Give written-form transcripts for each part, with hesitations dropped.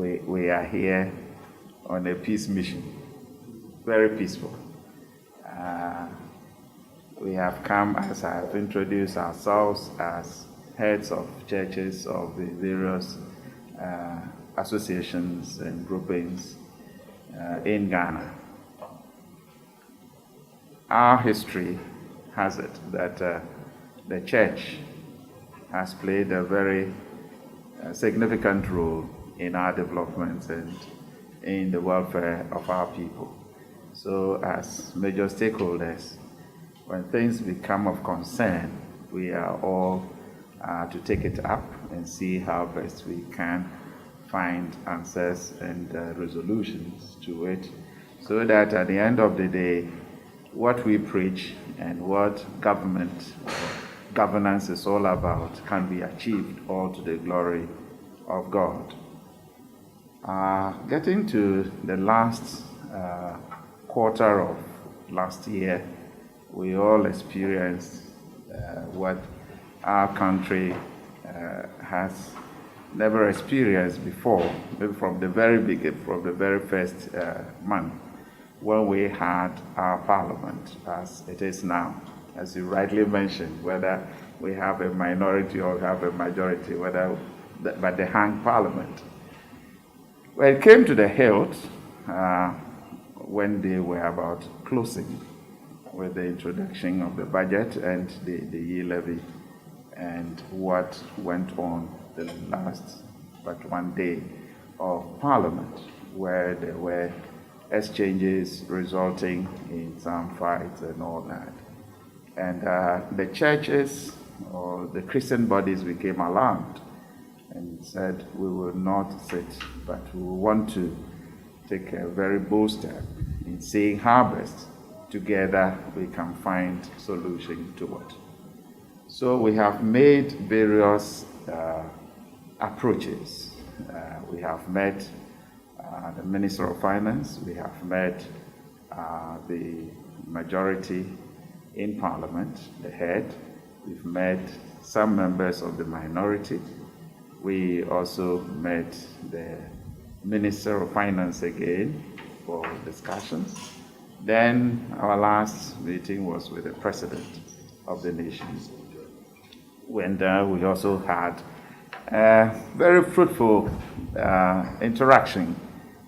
we are here on a peace mission, very peaceful. We have come, as I have introduced ourselves, as heads of churches of the various associations and groupings in Ghana. Our history has it that the church has played a very significant role in our development and in the welfare of our people. So as major stakeholders, when things become of concern, we are all to take it up and see how best we can find answers and resolutions to it, so that at the end of the day, what we preach and what governance is all about can be achieved, all to the glory of God. Getting to the last quarter of last year, we all experienced what our country has never experienced before, maybe from the very beginning, from the very first month, when we had our parliament as it is now. As you rightly mentioned, whether we have a minority or have a majority, but the hang parliament. When it came to the hilt, when they were about closing with the introduction of the budget and the year levy and what went on the last but one day of Parliament, where there were exchanges resulting in some fights and all that. And the churches or the Christian bodies became alarmed and said, we will not sit, but we want to take a very bold step in seeing how best together we can find solution to it. So we have made various approaches. We have met the Minister of Finance, we have met the majority in Parliament, the head, we've met some members of the minority. We also met the Minister of Finance again for discussions. Then our last meeting was with the President of the nation. When we also had a very fruitful interaction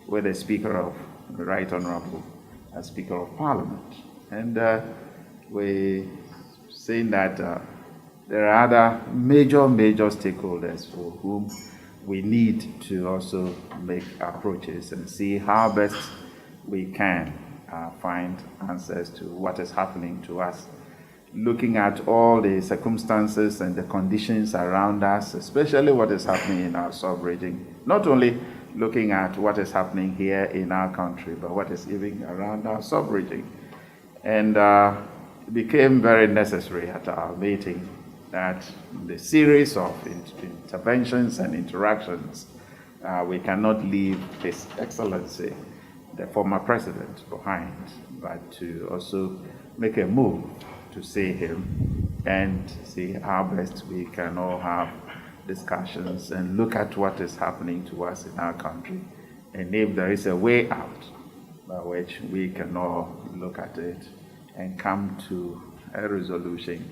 with the Speaker of the Right Honorable Speaker of Parliament. And we saying that there are other major stakeholders for whom we need to also make approaches and see how best we can find answers to what is happening to us, looking at all the circumstances and the conditions around us, especially what is happening in our sub-region, not only looking at what is happening here in our country, but what is even around our sub-region. And it became very necessary at our meeting that the series of interventions and interactions, we cannot leave His Excellency, the former president, behind, but to also make a move to see him and see how best we can all have discussions and look at what is happening to us in our country, and if there is a way out by which we can all look at it and come to a resolution